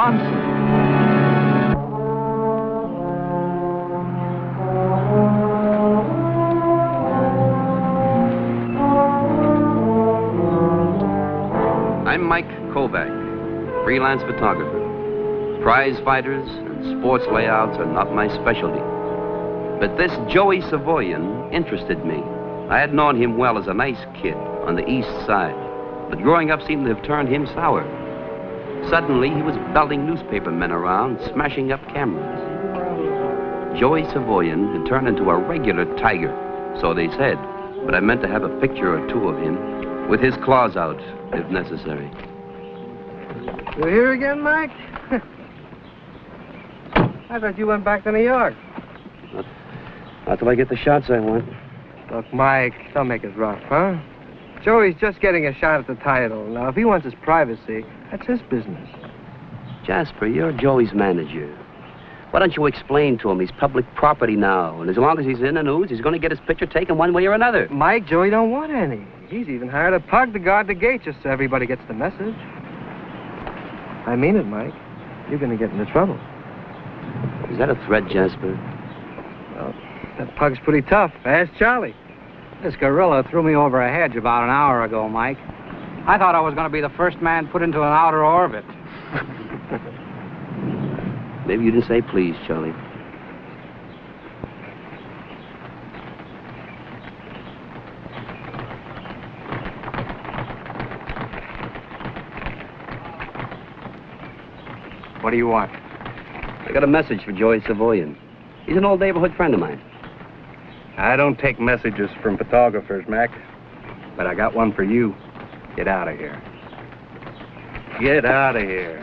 nonsense. I'm Mike Kovac, freelance photographer. Prize fighters and sports layouts are not my specialty. But this Joey Savoyan interested me. I had known him well as a nice kid on the east side, but growing up seemed to have turned him sour. Suddenly, he was belting newspapermen around, smashing up cameras. Joey Savoyan had turned into a regular tiger, so they said, but I meant to have a picture or two of him, with his claws out, if necessary. You here again, Mike? I thought you went back to New York. Not till I get the shots I want. Look, Mike, don't make it rough, huh? Joey's just getting a shot at the title. Now, if he wants his privacy, that's his business. Jasper, you're Joey's manager. Why don't you explain to him he's public property now, and as long as he's in the news, he's going to get his picture taken one way or another. Mike, Joey don't want any. He's even hired a pug to guard the gate just so everybody gets the message. I mean it, Mike. You're going to get into trouble. Is that a threat, Jasper? Well, that pug's pretty tough. Ask Charlie. This gorilla threw me over a hedge about an hour ago, Mike. I thought I was going to be the first man put into an outer orbit. Maybe you didn't say please, Charlie. What do you want? I got a message for Joey Savoyan. He's an old neighborhood friend of mine. I don't take messages from photographers, Mac. But I got one for you. Get out of here. Get out of here.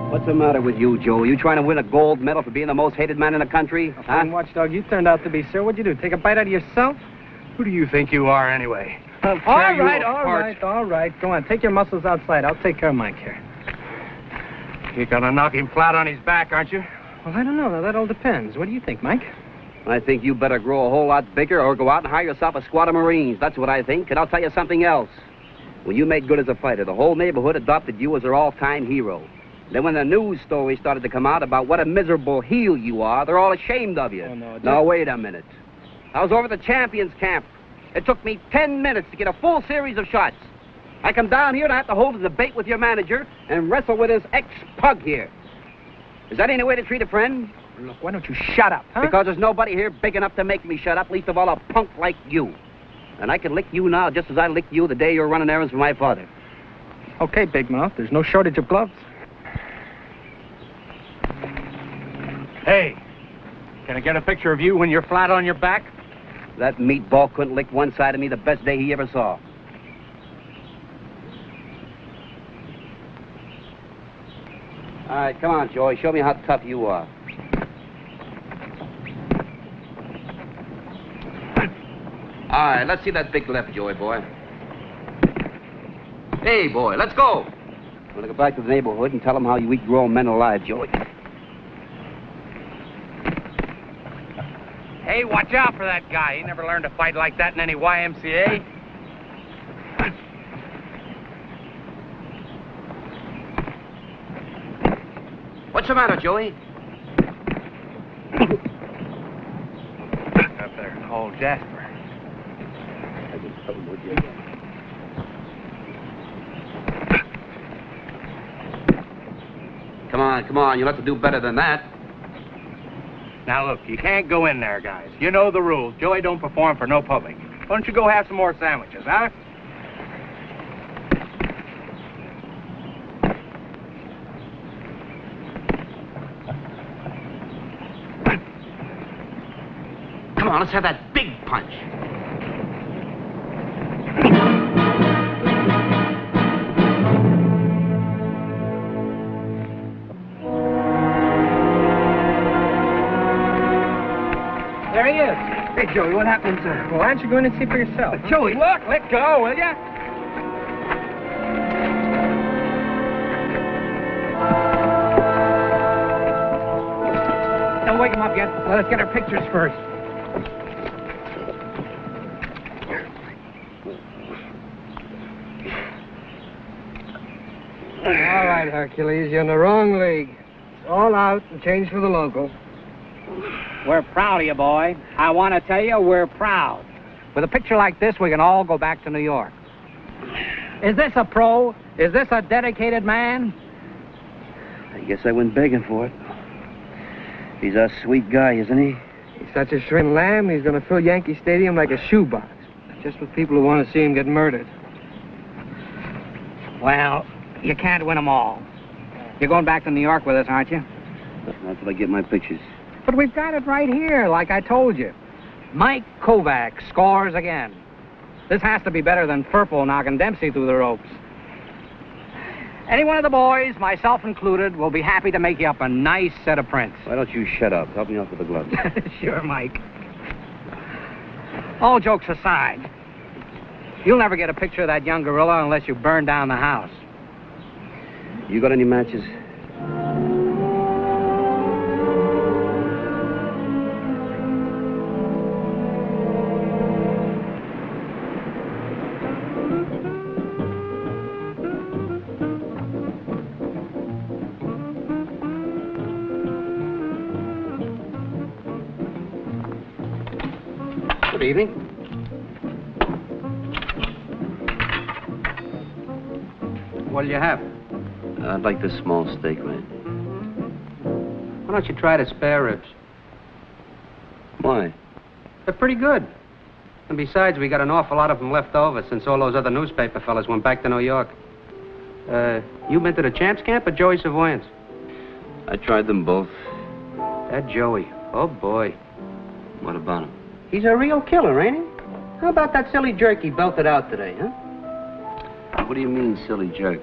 What's the matter with you, Joe? Are you trying to win a gold medal for being the most hated man in the country? Huh? Watchdog, you turned out to be, sir. What'd you do, take a bite out of yourself? Who do you think you are, anyway? All right. Go on, take your muscles outside. I'll take care of Mike here. You're gonna knock him flat on his back, aren't you? Well, I don't know. Now, that all depends. What do you think, Mike? I think you better grow a whole lot bigger or go out and hire yourself a squad of Marines. That's what I think. And I'll tell you something else. When you made good as a fighter, the whole neighborhood adopted you as their all-time hero. Then when the news stories started to come out about what a miserable heel you are, they're all ashamed of you. Oh, no, now, wait a minute. I was over at the champions camp. It took me 10 minutes to get a full series of shots. I come down here and I have to hold a debate with your manager and wrestle with his ex-pug here. Is that any way to treat a friend? Look, why don't you shut up, huh? Because there's nobody here big enough to make me shut up, least of all a punk like you. And I can lick you now just as I licked you the day you were running errands for my father. Okay, big mouth. There's no shortage of gloves. Hey, can I get a picture of you when you're flat on your back? That meatball couldn't lick one side of me the best day he ever saw. All right, come on, Joey. Show me how tough you are. All right, let's see that big left, Joey boy. Hey, boy, let's go. I'm going to go back to the neighborhood and tell them how you eat grown men alive, Joey. Hey, watch out for that guy. He never learned to fight like that in any YMCA. What's the matter, Joey? Up there, call Jasper. Come on, you'll have to do better than that. Now, look, you can't go in there, guys. You know the rules. Joey don't perform for no public. Why don't you go have some more sandwiches, huh? Come on, let's have that big punch. There he is. Hey, Joey, what happened, sir? Well, why don't you go in and see for yourself? Joey, look, let go, will ya? Don't wake him up yet. Let us get our pictures first. All right, Hercules, you're in the wrong league. It's all out and changed for the local. We're proud of you, boy. I want to tell you, we're proud. With a picture like this, we can all go back to New York. Is this a pro? Is this a dedicated man? I guess I went begging for it. He's a sweet guy, isn't he? He's such a shrimp lamb, he's going to fill Yankee Stadium like a shoebox. Just with people who want to see him get murdered. Well, you can't win them all. You're going back to New York with us, aren't you? Not till I get my pictures. But we've got it right here, like I told you. Mike Kovac scores again. This has to be better than Furple knocking Dempsey through the ropes. Any one of the boys, myself included, will be happy to make you up a nice set of prints. Why don't you shut up? Help me out with the gloves. Sure, Mike. All jokes aside, you'll never get a picture of that young gorilla unless you burn down the house. You got any matches? Good evening. What'll you have? I'd like this small steak, man. Why don't you try the spare ribs? Why? They're pretty good. And besides, we got an awful lot of them left over since all those other newspaper fellas went back to New York. You been to the Champs Camp or Joey Savoyans? I tried them both. That Joey. Oh, boy. What about him? He's a real killer, ain't he? How about that silly jerk he belted out today, huh? What do you mean, silly jerk?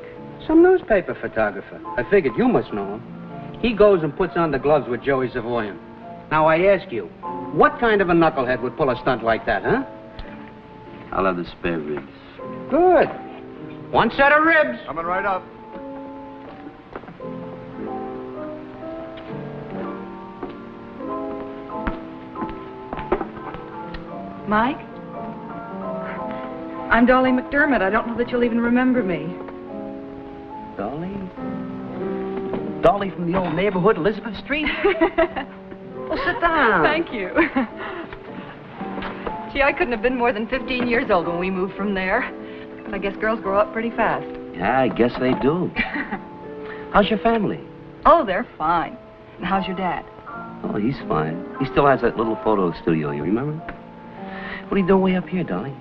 Some newspaper photographer. I figured you must know him. He goes and puts on the gloves with Joey Savoyan. Now, I ask you, what kind of a knucklehead would pull a stunt like that, huh? I'll have the spare ribs. Good. One set of ribs. Coming right up. Mike? I'm Dolly McDermott. I don't know that you'll even remember me. Dolly? Dolly from the old neighborhood, Elizabeth Street? Well, sit down. Thank you. Gee, I couldn't have been more than 15 years old when we moved from there. But I guess girls grow up pretty fast. Yeah, I guess they do. How's your family? Oh, they're fine. And how's your dad? Oh, he's fine. He still has that little photo studio, you remember? What are you doing way up here, Dolly?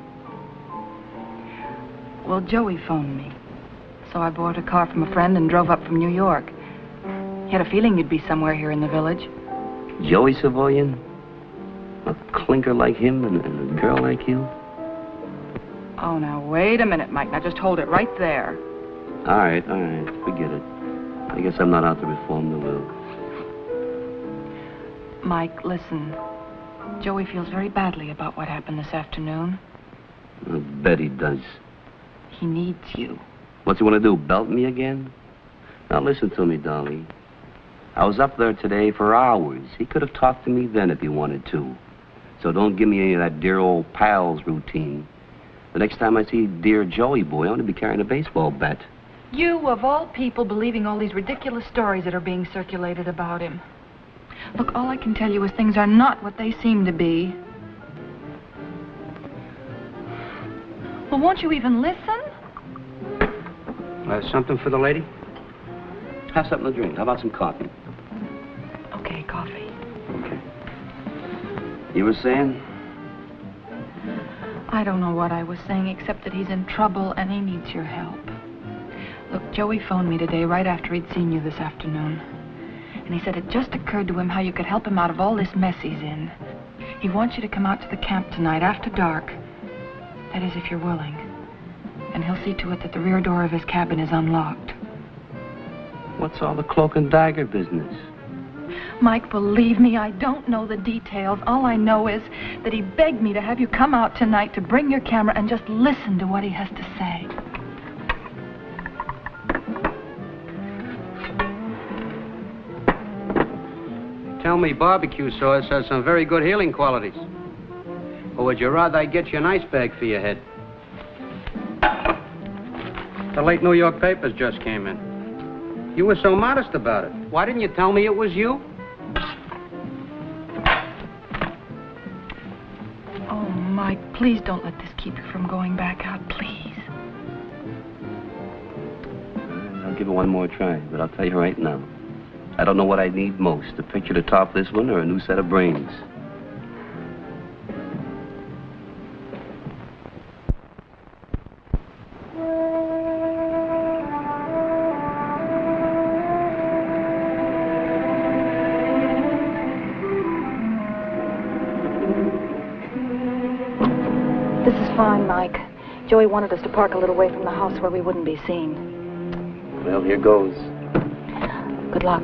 Well, Joey phoned me. So I borrowed a car from a friend and drove up from New York. He had a feeling you'd be somewhere here in the village. Joey Savoyan? A clinker like him and a girl like you? Oh, now, wait a minute, Mike. Now, just hold it right there. All right. Forget it. I guess I'm not out to reform the will. Mike, listen. Joey feels very badly about what happened this afternoon. I bet he does. He needs you. What's he want to do, belt me again? Now, listen to me, Dolly. I was up there today for hours. He could have talked to me then if he wanted to. So don't give me any of that dear old pals routine. The next time I see dear Joey boy, I'm going to be carrying a baseball bat. You, of all people, believing all these ridiculous stories that are being circulated about him. Look, all I can tell you is things are not what they seem to be. Well, won't you even listen? Something for the lady? Have something to drink. How about some coffee? Okay, coffee. Okay. You were saying? I don't know what I was saying, except that he's in trouble and he needs your help. Look, Joey phoned me today right after he'd seen you this afternoon. And he said it just occurred to him how you could help him out of all this mess he's in. He wants you to come out to the camp tonight after dark. That is, if you're willing. And he'll see to it that the rear door of his cabin is unlocked. What's all the cloak and dagger business? Mike, believe me, I don't know the details. All I know is that he begged me to have you come out tonight to bring your camera and just listen to what he has to say. Tell me barbecue sauce has some very good healing qualities. Or would you rather I get you an ice bag for your head? The late New York papers just came in. You were so modest about it. Why didn't you tell me it was you? Oh, Mike, please don't let this keep you from going back out, please. I'll give it one more try, but I'll tell you right now. I don't know what I need most, a picture to top this one or a new set of brains. This is fine, Mike. Joey wanted us to park a little way from the house where we wouldn't be seen. Well, here goes. Good luck.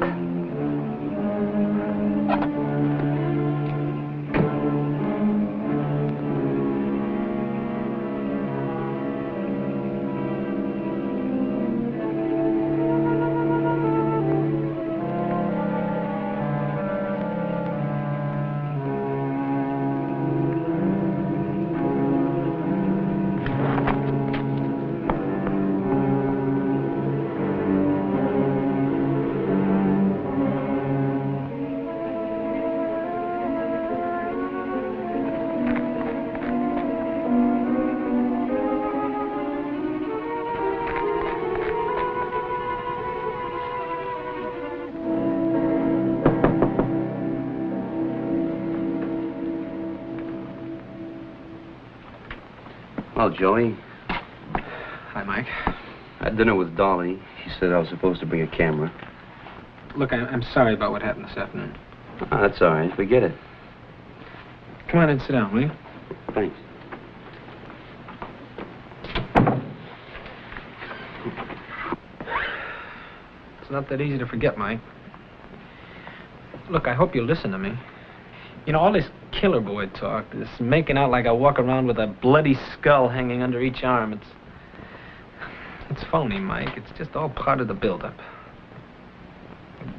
Well, Joey, Hi, Mike. I had dinner with Dolly. She said I was supposed to bring a camera. Look, I'm sorry about what happened this afternoon. Oh, that's all right. Forget it. Come on and sit down, will you? Thanks. It's not that easy to forget, Mike. Look, I hope you'll listen to me. You know, all this killer boy talk, this making out like I walk around with a bloody skull hanging under each arm, it's phony, Mike. It's just all part of the build-up.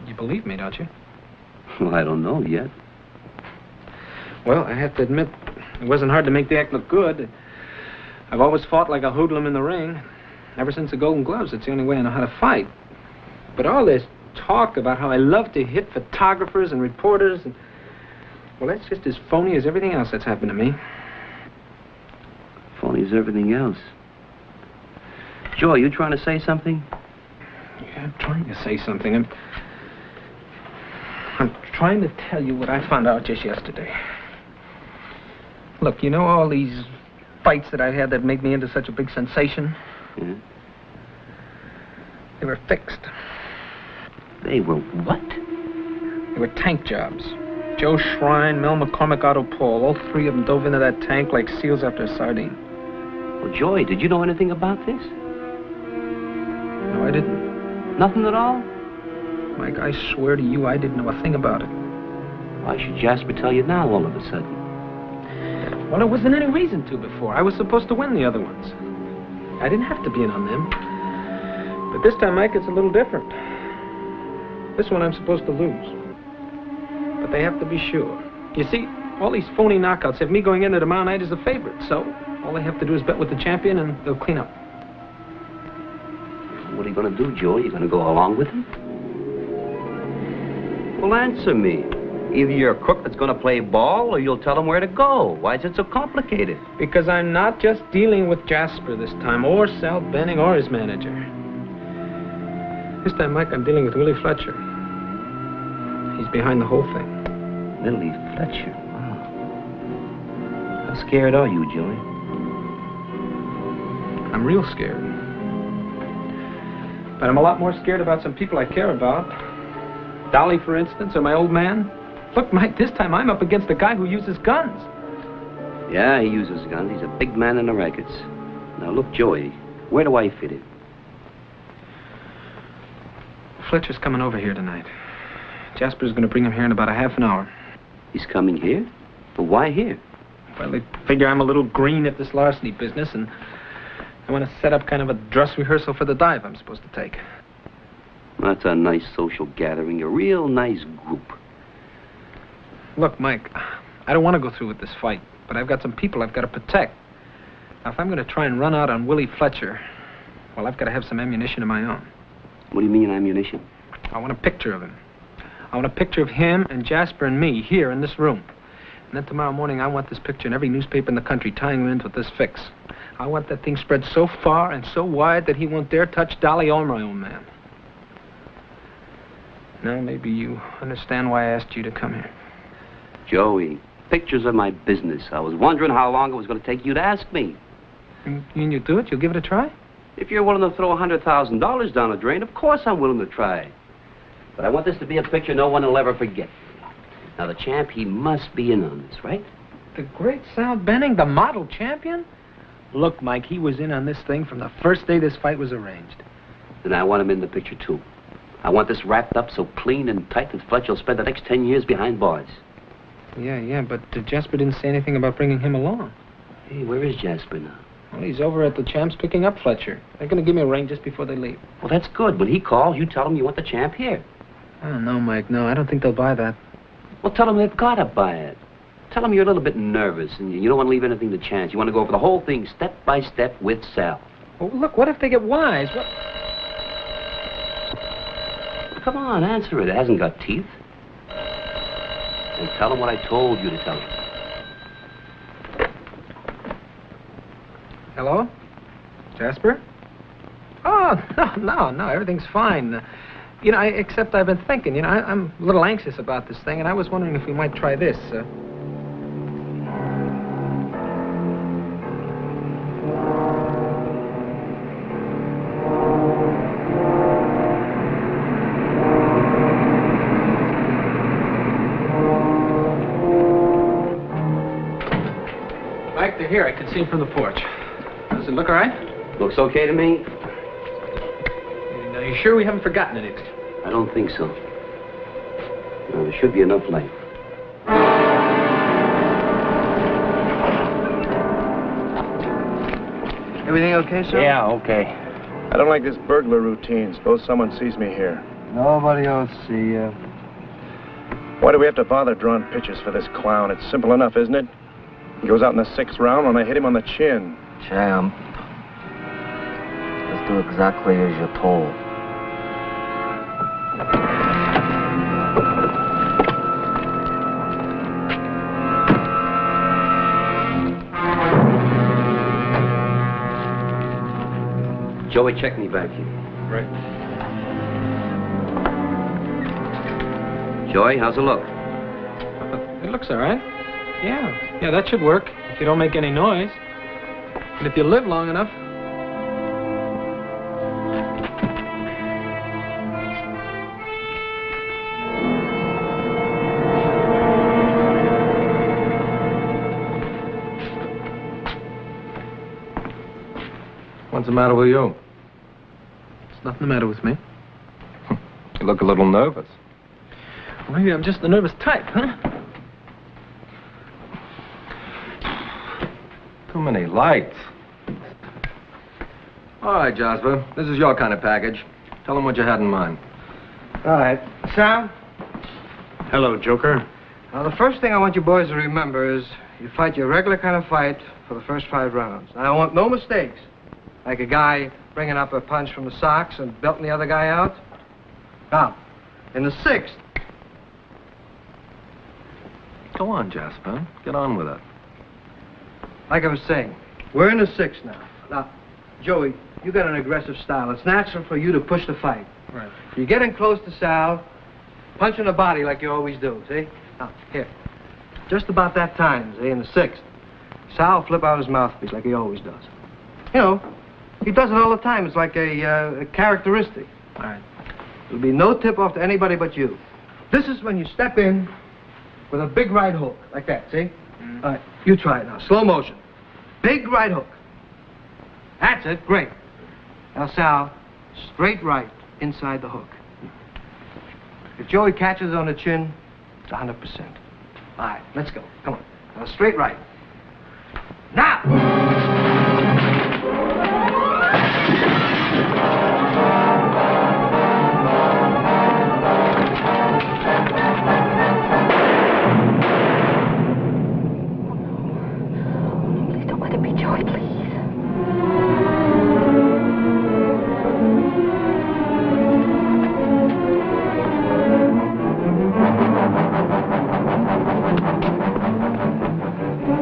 You believe me, don't you? Well, I don't know yet. Well, I have to admit, it wasn't hard to make the act look good. I've always fought like a hoodlum in the ring. Ever since the Golden Gloves, it's the only way I know how to fight. But all this talk about how I love to hit photographers and reporters, and well, that's just as phony as everything else that's happened to me. Phony as everything else. Joe, you trying to say something? Yeah, I'm trying to say something. I'm trying to tell you what I found out just yesterday. Look, you know all these fights that I had that made me into such a big sensation? Yeah. They were fixed. They were what? They were tank jobs. Joe Shrine, Mel McCormick, Otto Paul, all three of them dove into that tank like seals after a sardine. Well, Joey, did you know anything about this? No, I didn't. Nothing at all? Mike, I swear to you, I didn't know a thing about it. Why should Jasper tell you now all of a sudden? Well, there wasn't any reason to before. I was supposed to win the other ones. I didn't have to be in on them. But this time, Mike, it's a little different. This one I'm supposed to lose. But they have to be sure. You see, all these phony knockouts have me going into tomorrow night as a favorite, so all they have to do is bet with the champion and they'll clean up. What are you going to do, Joey? You going to go along with him? Well, answer me. Either you're a crook that's going to play ball or you'll tell him where to go. Why is it so complicated? Because I'm not just dealing with Jasper this time, or Sal Benning, or his manager. This time, Mike, I'm dealing with Willie Fletcher. He's behind the whole thing. Willie Fletcher? Wow. How scared are you, Joey? I'm real scared. But I'm a lot more scared about some people I care about. Dolly, for instance, or my old man. Look, Mike, this time I'm up against a guy who uses guns. Yeah, he uses guns. He's a big man in the rackets. Now, look, Joey, where do I fit in? Fletcher's coming over here tonight. Jasper's going to bring him here in about a half an hour. He's coming here? But why here? Well, they figure I'm a little green at this larceny business, and I want to set up kind of a dress rehearsal for the dive I'm supposed to take. That's a nice social gathering, a real nice group. Look, Mike, I don't want to go through with this fight, but I've got some people I've got to protect. Now, if I'm going to try and run out on Willie Fletcher, well, I've got to have some ammunition of my own. What do you mean, ammunition? I want a picture of him. I want a picture of him and Jasper and me here in this room. And then tomorrow morning, I want this picture in every newspaper in the country tying him into this fix. I want that thing spread so far and so wide that he won't dare touch Dolly or my own man. Now, maybe you understand why I asked you to come here. Joey, pictures are my business. I was wondering how long it was going to take you to ask me. And you do it? You'll give it a try? If you're willing to throw $100,000 down the drain, of course I'm willing to try. But I want this to be a picture no one will ever forget. Now, the champ, he must be in on this, right? The great Sal Benning, the model champion? Look, Mike, he was in on this thing from the first day this fight was arranged. Then I want him in the picture, too. I want this wrapped up so clean and tight that Fletcher will spend the next 10 years behind bars. Yeah, but Jasper didn't say anything about bringing him along. Hey, where is Jasper now? Well, he's over at the Champ's picking up Fletcher. They're going to give me a ring just before they leave. Well, that's good. When he calls, you tell him you want the champ here. Oh, no, Mike, no. I don't think they'll buy that. Well, tell him they've got to buy it. Tell him you're a little bit nervous and you don't want to leave anything to chance. You want to go over the whole thing step by step with Sal. Well, look, what if they get wise? What? Come on, answer it. It hasn't got teeth. And tell him what I told you to tell him. Hello? Jasper? Oh, no, everything's fine. Except I've been thinking, I'm a little anxious about this thing, and I was wondering if we might try this. Mike, they're here. I can see them from the porch. Does it look all right? Looks okay to me. Are you sure we haven't forgotten anything? I don't think so. No, there should be enough light. Everything okay, sir? Yeah, okay. I don't like this burglar routine. Suppose someone sees me here. Nobody will see you. Why do we have to bother drawing pictures for this clown? It's simple enough, isn't it? He goes out in the 6th round when I hit him on the chin. Champ. Just do exactly as you're told. Joey, check me back here. Right. Joey, how's it look? It looks all right. Yeah, that should work if you don't make any noise. And if you live long enough. What's the matter with you? There's nothing the matter with me. You look a little nervous. Well, maybe I'm just the nervous type, huh? Too many lights. All right, Jasper. This is your kind of package. Tell them what you had in mind. All right. Sam? Hello, Joker. Now, the first thing I want you boys to remember is you fight your regular kind of fight for the first 5 rounds. I want no mistakes. Like a guy bringing up a punch from the socks and belting the other guy out. Now, in the 6th. Go on, Jasper. Get on with it. Like I was saying, we're in the 6th now. Now, Joey, you got an aggressive style. It's natural for you to push the fight. Right. You get in close to Sal, punch in the body like you always do, see? Now, here. Just about that time, see, in the 6th, Sal will flip out his mouthpiece like he always does. You know, he does it all the time. It's like a characteristic. All right. There'll be no tip-off to anybody but you. This is when you step in with a big right hook, like that, see? Mm. All right, you try it now. Slow motion. Big right hook. That's it. Great. Now, Sal, straight right inside the hook. If Joey catches on the chin, it's 100%. All right, let's go. Come on. Now, straight right. Now! Please don't let it be Joey, please.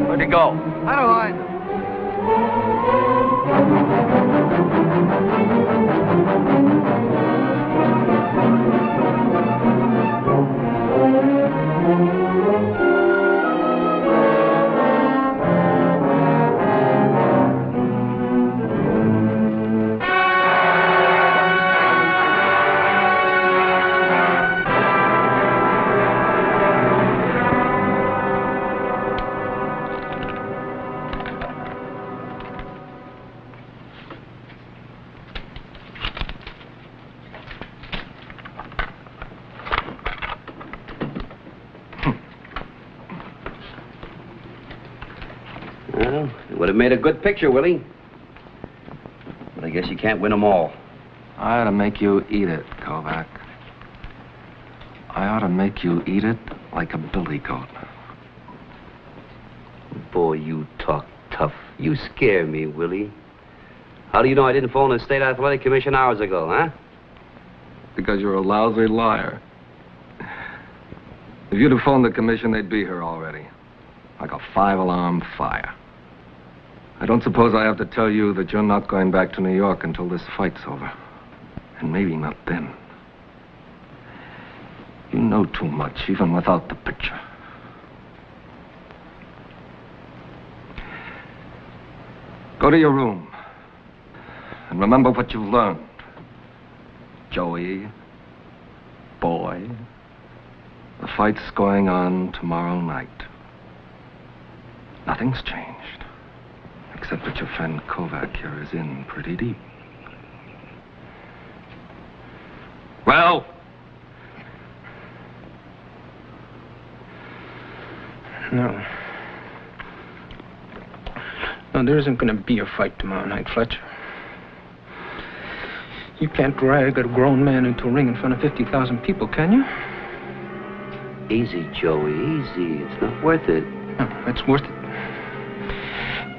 Where'd he go? I don't mind. Well, it would have made a good picture, Willie. But I guess you can't win them all. I ought to make you eat it, Kovac. I ought to make you eat it like a billy goat. Boy, you talk tough. You scare me, Willie. How do you know I didn't phone the State Athletic Commission hours ago, huh? Because you're a lousy liar. If you'd have phoned the commission, they'd be here already. Like a 5-alarm fire. I don't suppose I have to tell you that you're not going back to New York until this fight's over. And maybe not then. You know too much, even without the picture. Go to your room. And remember what you've learned. Joey, boy, the fight's going on tomorrow night. Nothing's changed, except that your friend Kovac here is in pretty deep. Well? No. No, there isn't going to be a fight tomorrow night, Fletcher. You can't drag a grown man into a ring in front of 50,000 people, can you? Easy, Joey, easy. It's not worth it. No, it's worth it.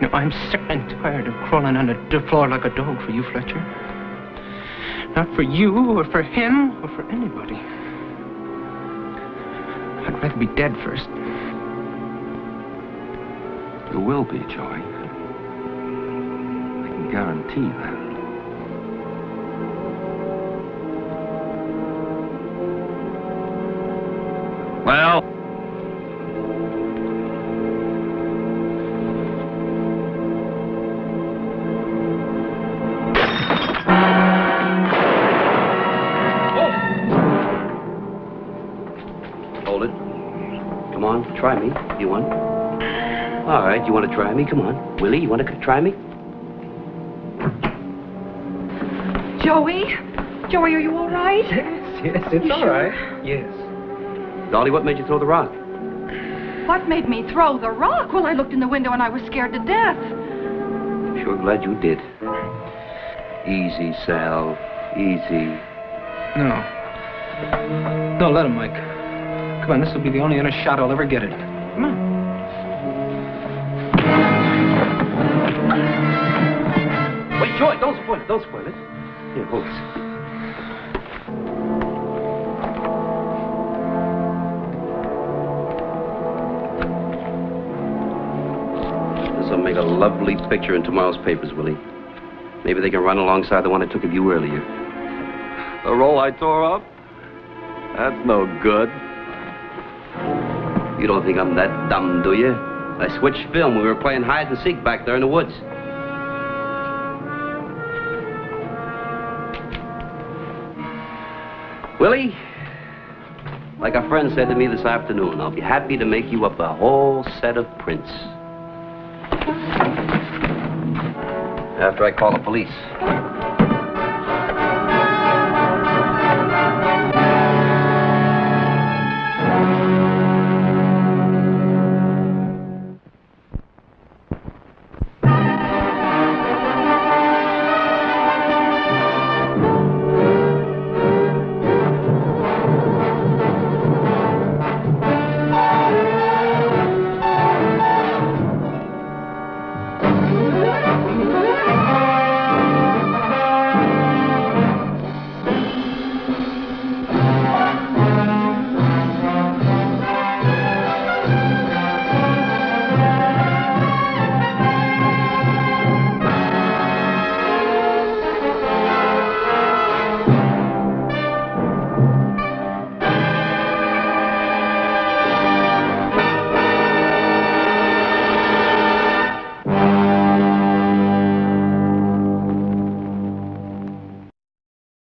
You know, I'm sick and tired of crawling on the floor like a dog for you, Fletcher. Not for you, or for him, or for anybody. I'd rather be dead first. You will be, Joey. I can guarantee that. Well? Hold it. Come on, try me. You want? All right, you want to try me? Come on. Willie, you want to try me? Joey? Joey, are you all right? Yes, it's all right. Yes. Dolly, what made you throw the rock? What made me throw the rock? Well, I looked in the window and I was scared to death. Sure glad you did. Easy, Sal. Easy. No. No, let him, Mike. Come on, this will be the only honest shot I'll ever get at it. Come on. Wait, Joy, don't spoil it. Don't spoil it. Here, hold this. This'll make a lovely picture in tomorrow's papers, Willie. Maybe they can run alongside the one I took of you earlier. The roll I tore up? That's no good. You don't think I'm that dumb, do you? I switched film. We were playing hide and seek back there in the woods. Willie, like a friend said to me this afternoon, I'll be happy to make you up a whole set of prints. After I call the police.